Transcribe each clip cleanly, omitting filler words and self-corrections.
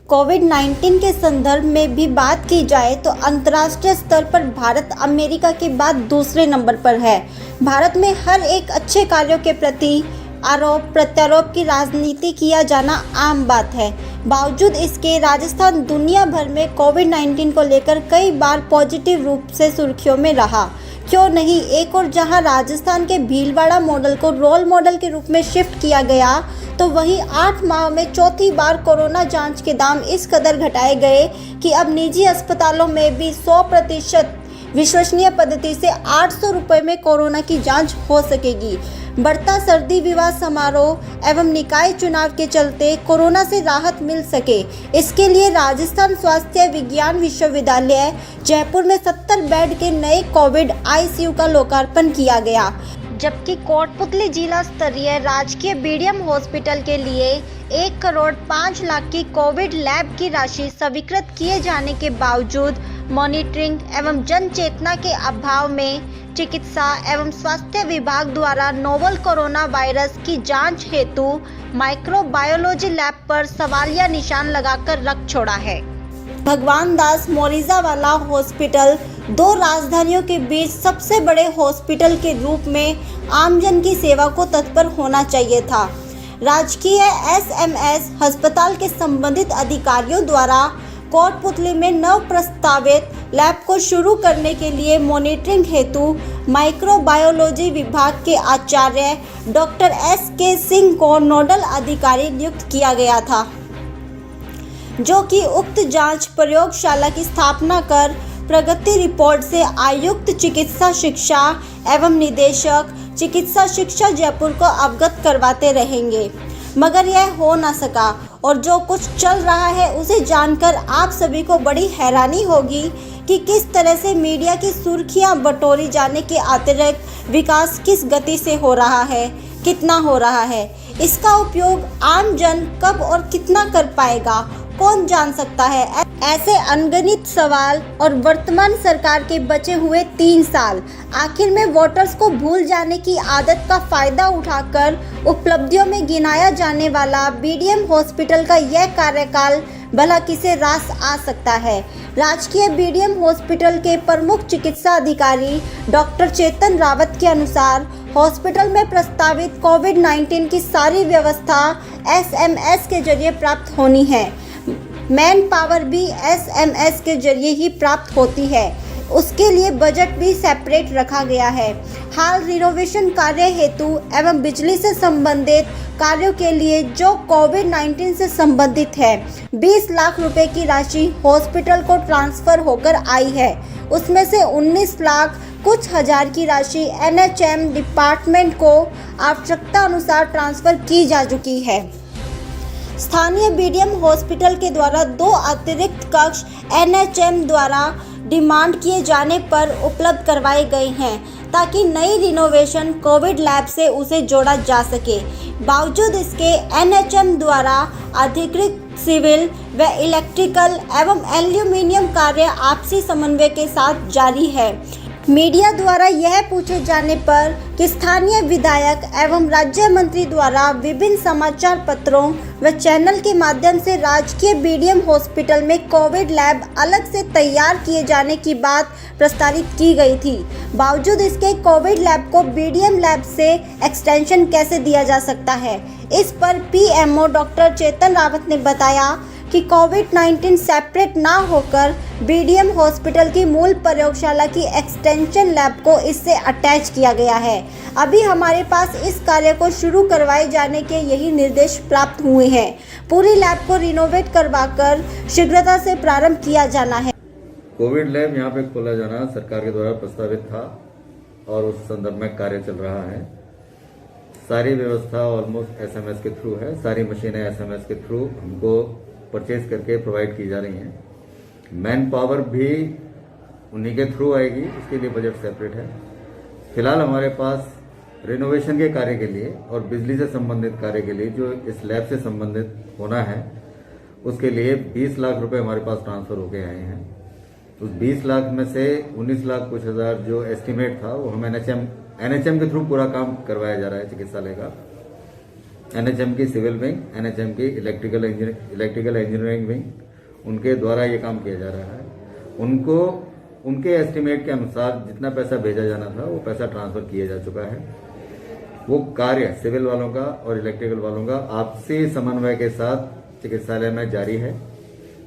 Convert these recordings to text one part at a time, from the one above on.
कोविड-19 के संदर्भ में भी बात की जाए तो अंतर्राष्ट्रीय स्तर पर भारत अमेरिका के बाद दूसरे नंबर पर है। भारत में हर एक अच्छे कार्यों के प्रति आरोप प्रत्यारोप की राजनीति किया जाना आम बात है। बावजूद इसके राजस्थान दुनिया भर में कोविड-19 को लेकर कई बार पॉजिटिव रूप से सुर्खियों में रहा। क्यों नहीं, एक और जहां राजस्थान के भीलवाड़ा मॉडल को रोल मॉडल के रूप में शिफ्ट किया गया, तो वहीं 8 माह में चौथी बार कोरोना जांच के दाम इस कदर घटाए गए कि अब निजी अस्पतालों में भी 100% विश्वसनीय पद्धति से 800 रुपये में कोरोना की जांच हो सकेगी। बढ़ता सर्दी विवाह समारोह एवं निकाय चुनाव के चलते कोरोना से राहत मिल सके, इसके लिए राजस्थान स्वास्थ्य विज्ञान विश्वविद्यालय जयपुर में 70 बेड के नए कोविड आईसीयू का लोकार्पण किया गया, जबकि कोटपुतली जिला स्तरीय राजकीय बीडीएम हॉस्पिटल के लिए 1 करोड़ 5 लाख की कोविड लैब की राशि स्वीकृत किए जाने के बावजूद मॉनिटरिंग एवं जन चेतना के अभाव में चिकित्सा एवं स्वास्थ्य विभाग द्वारा नोवल कोरोना वायरस की जांच हेतु माइक्रोबायोलॉजी लैब पर सवालिया निशान लगाकर रख छोड़ा है। भगवान दास मोरिजावाला हॉस्पिटल 2 राजधानियों के बीच सबसे बड़े हॉस्पिटल के रूप में आमजन की सेवा को तत्पर होना चाहिए था। राजकीय एसएमएस अस्पताल के संबंधित अधिकारियों द्वारा कोटपुतली में नव प्रस्तावित लैब को शुरू करने के लिए मॉनिटरिंग हेतु माइक्रोबायोलॉजी विभाग के आचार्य डॉक्टर एस.के. सिंह को नोडल अधिकारी नियुक्त किया गया था, जो कि उक्त जांच प्रयोगशाला की स्थापना कर प्रगति रिपोर्ट से आयुक्त चिकित्सा शिक्षा एवं निदेशक चिकित्सा शिक्षा जयपुर को अवगत करवाते रहेंगे, मगर यह हो न सका और जो कुछ चल रहा है उसे जानकर आप सभी को बड़ी हैरानी होगी कि किस तरह से मीडिया की सुर्खियां बटोरी जाने के अतिरिक्त विकास किस गति से हो रहा है, कितना हो रहा है। इसका उपयोग आम जन कब और कितना कर पाएगा, कौन जान सकता है। ऐसे अनगिनत सवाल और वर्तमान सरकार के बचे हुए 3 साल, आखिर में वोटर्स को भूल जाने की आदत का फायदा उठाकर उपलब्धियों में गिनाया जाने वाला बीडीएम हॉस्पिटल का यह कार्यकाल भला किसे रास आ सकता है। राजकीय बीडीएम हॉस्पिटल के प्रमुख चिकित्सा अधिकारी डॉक्टर चेतन रावत के अनुसार हॉस्पिटल में प्रस्तावित कोविड-19 की सारी व्यवस्था एसएमएस के जरिए प्राप्त होनी है। मैन पावर भी एसएमएस के जरिए ही प्राप्त होती है, उसके लिए बजट भी सेपरेट रखा गया है। हाल रिनोवेशन कार्य हेतु एवं बिजली से संबंधित कार्यों के लिए जो कोविड-19 से संबंधित है 20 लाख रुपए की राशि हॉस्पिटल को ट्रांसफर होकर आई है। उसमें से 19 लाख कुछ हजार की राशि एनएचएम डिपार्टमेंट को आवश्यकता अनुसार ट्रांसफर की जा चुकी है। स्थानीय बीडीएम हॉस्पिटल के द्वारा 2 अतिरिक्त कक्ष एनएचएम द्वारा डिमांड किए जाने पर उपलब्ध करवाए गए हैं, ताकि नई रिनोवेशन कोविड लैब से उसे जोड़ा जा सके। बावजूद इसके एनएचएम द्वारा अधिकृत सिविल व इलेक्ट्रिकल एवं एल्यूमीनियम कार्य आपसी समन्वय के साथ जारी है। मीडिया द्वारा यह पूछे जाने पर कि स्थानीय विधायक एवं राज्य मंत्री द्वारा विभिन्न समाचार पत्रों व चैनल के माध्यम से राजकीय बीडीएम हॉस्पिटल में कोविड लैब अलग से तैयार किए जाने की बात प्रस्तावित की गई थी। बावजूद इसके कोविड लैब को बीडीएम लैब से एक्सटेंशन कैसे दिया जा सकता है। इस पर पीएमओ डॉक्टर चेतन रावत ने बताया कि कोविड-19 सेपरेट ना होकर बीडीएम हॉस्पिटल की मूल प्रयोगशाला की एक्सटेंशन लैब को इससे अटैच किया गया है। अभी हमारे पास इस कार्य को शुरू करवाए जाने के यही निर्देश प्राप्त हुए हैं। पूरी लैब को रिनोवेट करवाकर शीघ्रता से प्रारंभ किया जाना है। कोविड लैब यहाँ पे खोला जाना सरकार के द्वारा प्रस्तावित था और उस संदर्भ में कार्य चल रहा है। सारी व्यवस्था ऑलमोस्ट एसएमएस के थ्रू है, सारी मशीनें एसएमएस के थ्रू हमको परचेज करके प्रोवाइड की जा रही हैं। मैन पावर भी उन्हीं के थ्रू आएगी, उसके लिए बजट सेपरेट है। फिलहाल हमारे पास रिनोवेशन के कार्य के लिए और बिजली से संबंधित कार्य के लिए जो इस लैब से संबंधित होना है, उसके लिए 20 लाख रुपए हमारे पास ट्रांसफर होके आए हैं। उस 20 लाख में से 19 लाख कुछ हजार जो एस्टिमेट था वो हम एनएचएम के थ्रू पूरा काम करवाया जा रहा है चिकित्सालय का। एनएचएम की सिविल विंग, एनएचएम की इलेक्ट्रिकल इंजीनियरिंग विंग, उनके द्वारा ये काम किया जा रहा है। उनको उनके एस्टिमेट के अनुसार जितना पैसा भेजा जाना था वो पैसा ट्रांसफर किया जा चुका है। वो कार्य सिविल वालों का और इलेक्ट्रिकल वालों का आपसी समन्वय के साथ चिकित्सालय में जारी है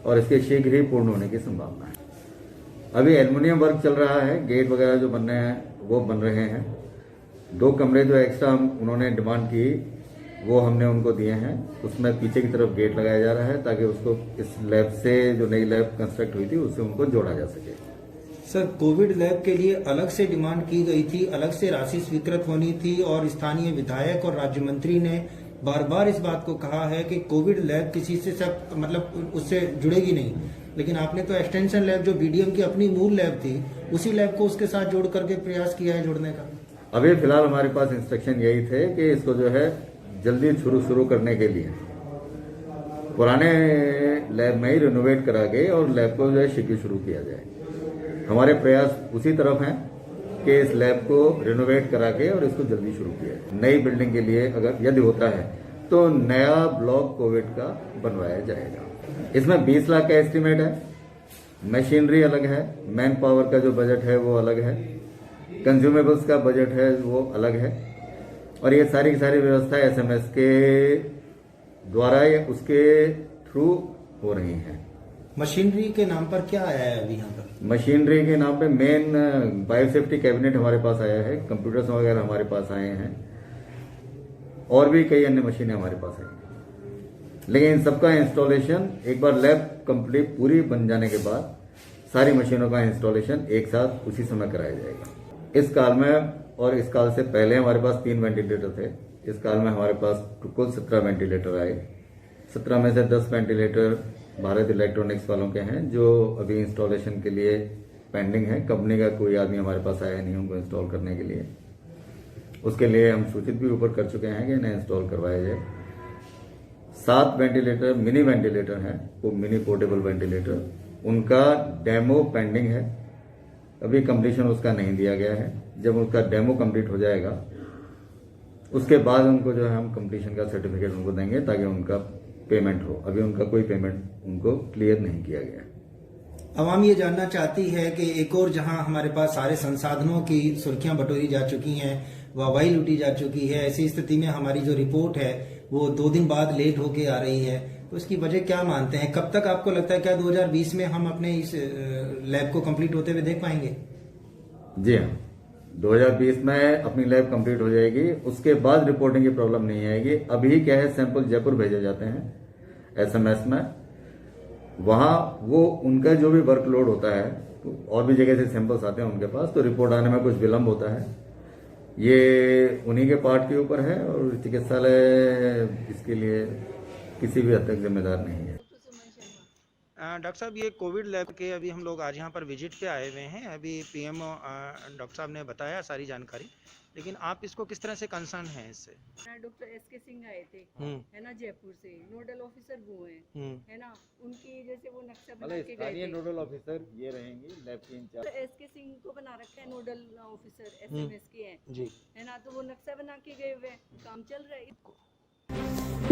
और इसके शीघ्र ही पूर्ण होने की संभावना है। अभी एल्युमिनियम वर्क चल रहा है, गेट वगैरह जो बन रहे हैं वो बन रहे हैं। 2 कमरे जो एक्स्ट्रा उन्होंने डिमांड की वो हमने उनको दिए हैं, उसमें पीछे की तरफ गेट लगाया जा रहा है ताकि उसको इस लैब से जो नई लैब कंस्ट्रक्ट हुई थी उससे उनको जोड़ा जा सके। सर, कोविड लैब के लिए अलग से डिमांड की गई थी, अलग से राशि स्वीकृत होनी थी और स्थानीय विधायक और राज्य मंत्री ने बार बार इस बात को कहा है कि कोविड लैब किसी से सब मतलब उससे जुड़ेगी नहीं, लेकिन आपने तो एक्सटेंशन लैब जो बीडीएम की अपनी मूल लैब थी उसी लैब को उसके साथ जोड़ करके प्रयास किया है जोड़ने का। अभी फिलहाल हमारे पास इंस्ट्रक्शन यही थे कि इसको जो है जल्दी शुरू करने के लिए पुराने लैब में ही रिनोवेट करा के और लैब को जो है शीघ्र शुरू किया जाए। हमारे प्रयास उसी तरफ हैं कि इस लैब को रिनोवेट करा के और इसको जल्दी शुरू किया जाए। नई बिल्डिंग के लिए अगर यदि होता है तो नया ब्लॉक कोविड का बनवाया जाएगा। इसमें 20 लाख का एस्टीमेट है, मशीनरी अलग है, मैन पावर का जो बजट है वो अलग है, कंज्यूमेबल्स का बजट है वो अलग है और ये सारी की सारी व्यवस्था एसएमएस के द्वारा या उसके थ्रू हो रही है। मशीनरी के नाम पर क्या आया है अभी यहाँ पर? मशीनरी के नाम पे मेन बायोसेफ्टी कैबिनेट हमारे पास आया है, कंप्यूटर्स वगैरह हमारे पास आए हैं और भी कई अन्य मशीनें हमारे पास आई हैं। लेकिन इन सबका इंस्टॉलेशन एक बार लैब कंप्लीट पूरी बन जाने के बाद सारी मशीनों का इंस्टॉलेशन एक साथ उसी समय कराया जाएगा। इस काल में और इस काल से पहले हमारे पास 3 वेंटिलेटर थे। इस काल में हमारे पास कुल 17 वेंटिलेटर आए। 17 में से 10 वेंटिलेटर भारत इलेक्ट्रॉनिक्स वालों के हैं जो अभी इंस्टॉलेशन के लिए पेंडिंग है। कंपनी का कोई आदमी हमारे पास आया नहीं उनको इंस्टॉल करने के लिए। उसके लिए हम सूचित भी ऊपर कर चुके हैं कि इन्हें इंस्टॉल करवाया जाए। 7 वेंटिलेटर मिनी वेंटिलेटर हैं, वो मिनी पोर्टेबल वेंटिलेटर, उनका डेमो पेंडिंग है, अभी कंप्लीशन उसका नहीं दिया गया है। जब उसका डेमो कंप्लीट हो जाएगा उसके बाद उनको जो है हम कंप्लीशन का सर्टिफिकेट उनको देंगे ताकि उनका पेमेंट हो। अभी उनका कोई पेमेंट उनको क्लियर नहीं किया गया। आवाम ये जानना चाहती है कि एक और जहां हमारे पास सारे संसाधनों की सुर्खियां बटोरी जा चुकी हैं, वाहवाही लूटी जा चुकी है, ऐसी स्थिति में हमारी जो रिपोर्ट है वो 2 दिन बाद लेट होके आ रही है, तो इसकी वजह क्या मानते हैं? कब तक आपको लगता है क्या 2020 में हम अपने इस लैब को कंप्लीट होते हुए देख पाएंगे? जी हाँ, 2020 में अपनी लैब कंप्लीट हो जाएगी, उसके बाद रिपोर्टिंग की प्रॉब्लम नहीं आएगी। अभी क्या है, सैंपल जयपुर भेजे जाते हैं एसएमएस में, वहां वो उनका जो भी वर्कलोड होता है तो और भी जगह से सैंपल्स आते हैं उनके पास, तो रिपोर्ट आने में कुछ विलंब होता है। ये उन्हीं के पार्ट के ऊपर है और चिकित्सालय इसके लिए किसी भी हद तक जिम्मेदार नहीं है। डॉक्टर साहब, ये कोविड लैब के अभी हम लोग आज यहाँ पर विजिट पे आए हुए हैं। अभी पीएमओ डॉक्टर साहब ने बताया सारी जानकारी, लेकिन आप इसको किस तरह से कंसर्न हैं इससे? डॉक्टर एसके सिंह आए थे, है ना, जयपुर से नोडल ऑफिसर वो हैं, है ना, उनकी जैसे वो नक्शा बना के गए थे। नोडल ऑफिसर ये रहेंगी लैब की इंचार्ज। तो एसके सिंह को बना रखा है नोडल ऑफिसर, एसएमएस के हैं जी, है ना, तो वो नक्शा बना के गए हुए हैं, काम चल रहा है।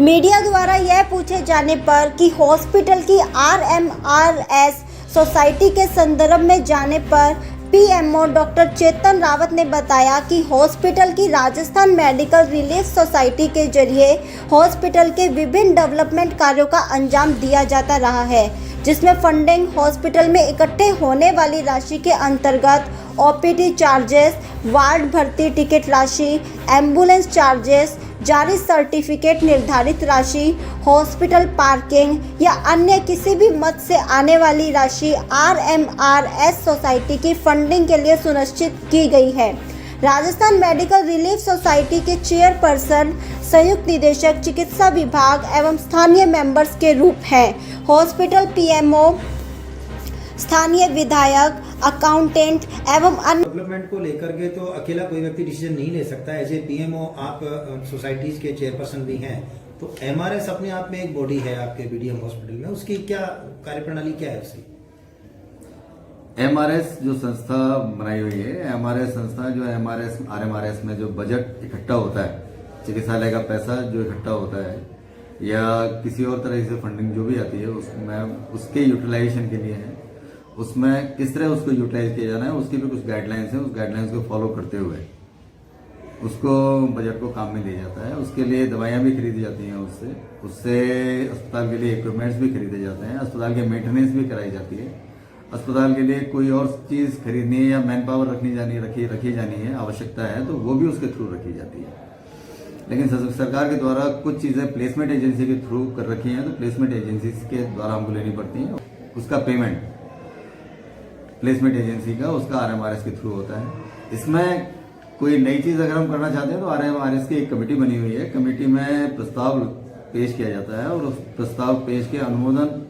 मीडिया द्वारा यह पूछे जाने पर कि हॉस्पिटल की आरएमआरएस सोसाइटी के संदर्भ में जाने पर पीएमओ डॉक्टर चेतन रावत ने बताया कि हॉस्पिटल की राजस्थान मेडिकल रिलीफ सोसाइटी के जरिए हॉस्पिटल के विभिन्न डेवलपमेंट कार्यों का अंजाम दिया जाता रहा है, जिसमें फंडिंग हॉस्पिटल में इकट्ठे होने वाली राशि के अंतर्गत ओपीडी चार्जेस, वार्ड भर्ती टिकट राशि, एम्बुलेंस चार्जेस, जारी सर्टिफिकेट निर्धारित राशि, हॉस्पिटल पार्किंग या अन्य किसी भी मद से आने वाली राशि आरएमआरएस सोसाइटी की फंडिंग के लिए सुनिश्चित की गई है। राजस्थान मेडिकल रिलीफ सोसाइटी के चेयरपर्सन, संयुक्त निदेशक चिकित्सा विभाग एवं स्थानीय मेंबर्स के रूप हैं। हॉस्पिटल पीएमओ, स्थानीय विधायक, अकाउंटेंट एवं अन्य डेवलपमेंट को लेकर के तो अकेला कोई व्यक्ति डिसीजन नहीं ले सकता। एज ए पीएमओ आप सोसाइटीज के चेयरपर्सन भी हैं, तो एमआरएस अपने आप में एक बॉडी है आपके बीडीएम हॉस्पिटल में, उसकी क्या कार्यप्रणाली क्या है उसकी? एमआरएस जो संस्था बनाई हुई है, एमआरएस संस्था जो एमआरएस आरएमआरएस में जो बजट इकट्ठा होता है चिकित्सालय का पैसा जो इकट्ठा होता है या किसी और तरह से फंडिंग जो भी आती है उसमें उसके यूटिलाइजेशन के लिए है, उसमें किस तरह उसको यूटिलाइज किया जाना है उसकी भी कुछ गाइडलाइंस है। उस गाइडलाइंस को फॉलो करते हुए उसको बजट को काम में लिया जाता है। उसके लिए दवाइयाँ भी खरीदी जाती हैं, उससे अस्पताल के लिए इक्विपमेंट्स भी खरीदे जाते हैं, अस्पताल की मेंटेनेंस भी कराई जाती है। अस्पताल के लिए कोई और चीज़ खरीदनी है या मैन पावर रखी जानी है, आवश्यकता है तो वो भी उसके थ्रू रखी जाती है। लेकिन सरकार के द्वारा कुछ चीज़ें प्लेसमेंट एजेंसी के थ्रू कर रखी हैं, तो प्लेसमेंट एजेंसी के द्वारा हमको लेनी पड़ती हैं। उसका पेमेंट प्लेसमेंट एजेंसी का उसका RMRS के थ्रू होता है। इसमें कोई नई चीज़ अगर हम करना चाहते हैं तो RMRS की एक कमेटी बनी हुई है। कमेटी में प्रस्ताव पेश किया जाता है और उस प्रस्ताव पेश के अनुमोदन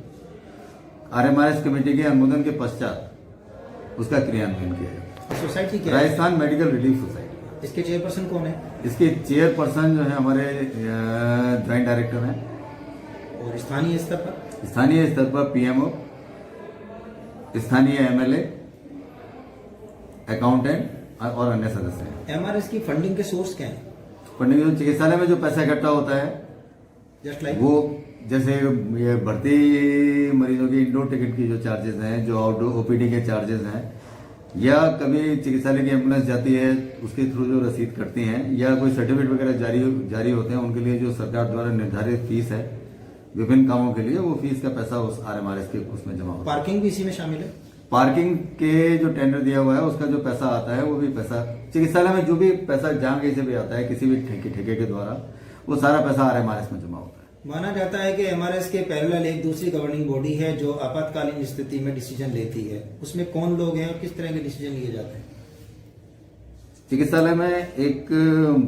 RMRS कमेटी के अनुमोदन के पश्चात उसका क्रियान्वयन किया जाता है। सोसाइटी क्या है? Rajasthan medical relief society. इसके चेयरपर्सन कौन है? इसके चेयरपर्सन जो है हमारे ज्वाइंट डायरेक्टर हैं। और स्थानीय स्तर पर? स्थानीय स्तर पर PMO, स्थानीय MLA, अकाउंटेंट और अन्य सदस्य हैं। MRS की फंडिंग के सोर्स क्या है? फंडिंग जो चिकित्सालय में जो पैसा इकट्ठा होता है जस्ट लाइक वो जैसे ये भर्ती मरीजों की इंडोर टिकट की जो चार्जेस हैं, जो आउटडोर OPD के चार्जेस हैं, या कभी चिकित्सालय की एम्बुलेंस जाती है उसके थ्रू जो रसीद करती हैं, या कोई सर्टिफिकेट वगैरह जारी होते हैं उनके लिए जो सरकार द्वारा निर्धारित फीस है विभिन्न कामों के लिए, वो फीस का पैसा उस RMRS के उसमें जमा होता है। पार्किंग भी इसी में शामिल है? पार्किंग के जो टेंडर दिया हुआ है उसका जो पैसा आता है वो भी पैसा चिकित्सालय में जो भी पैसा जहां कहीं से भी आता है किसी भी ठेके के द्वारा, वो सारा पैसा RMRS में जमा होता है। माना जाता है कि MRS के पैरेलल एक दूसरी गवर्निंग बॉडी है जो आपातकालीन स्थिति में डिसीजन लेती है। उसमें कौन लोग हैं और किस तरह के डिसीजन लिए जाते हैं? चिकित्सालय में एक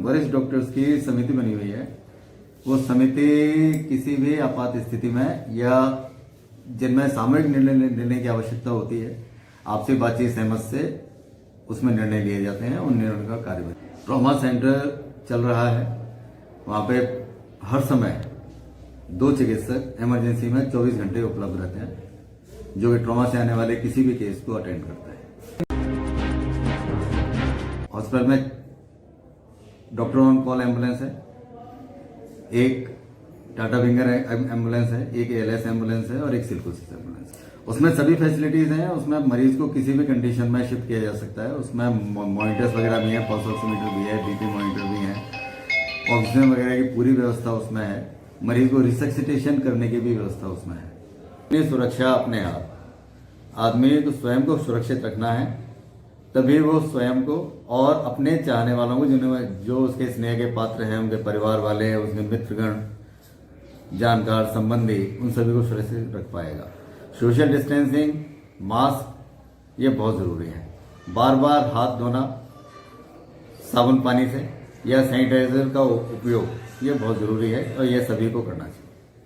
वरिष्ठ डॉक्टर्स की समिति बनी हुई है। वो समिति किसी भी आपात स्थिति में या जिनमें सामूहिक निर्णय लेने की आवश्यकता होती है, आपसी बातचीत सहमत से उसमें निर्णय लिए जाते हैं। उन निर्णयों का कार्य ट्रॉमा सेंटर चल रहा है, वहाँ पे हर समय 2 चिकित्सक इमरजेंसी में 24 घंटे उपलब्ध रहते हैं, जो कि ट्रॉमा से आने वाले किसी भी केस को अटेंड करता है। हॉस्पिटल में डॉक्टर ऑन कॉल एम्बुलेंस है, एक टाटा विंगर एम्बुलेंस है, एक ALS एम्बुलेंस है और एक सिल्कोसिस एम्बुलेंस है। उसमें सभी फैसिलिटीज हैं। उसमें मरीज को किसी भी कंडीशन में शिफ्ट किया जा सकता है। उसमें मॉनिटर्स वगैरह भी हैं, पल्स ऑक्सीमीटर भी है, BP मॉनिटर भी है, ऑक्सीजन वगैरह की पूरी व्यवस्था उसमें है। मरीज को रिसक्सिटेशन करने की भी व्यवस्था उसमें है। अपनी सुरक्षा अपने हाथ, आदमी को स्वयं को सुरक्षित रखना है, तभी वो स्वयं को और अपने चाहने वालों को जो उसके स्नेह के पात्र हैं, उनके परिवार वाले, उसके मित्रगण, जानकार, संबंधी, उन सभी को सुरक्षित रख पाएगा। सोशल डिस्टेंसिंग, मास्क, ये बहुत ज़रूरी है। बार बार हाथ धोना साबुन पानी से या सैनिटाइजर का उपयोग, ये बहुत ज़रूरी है और ये सभी को करना चाहिए।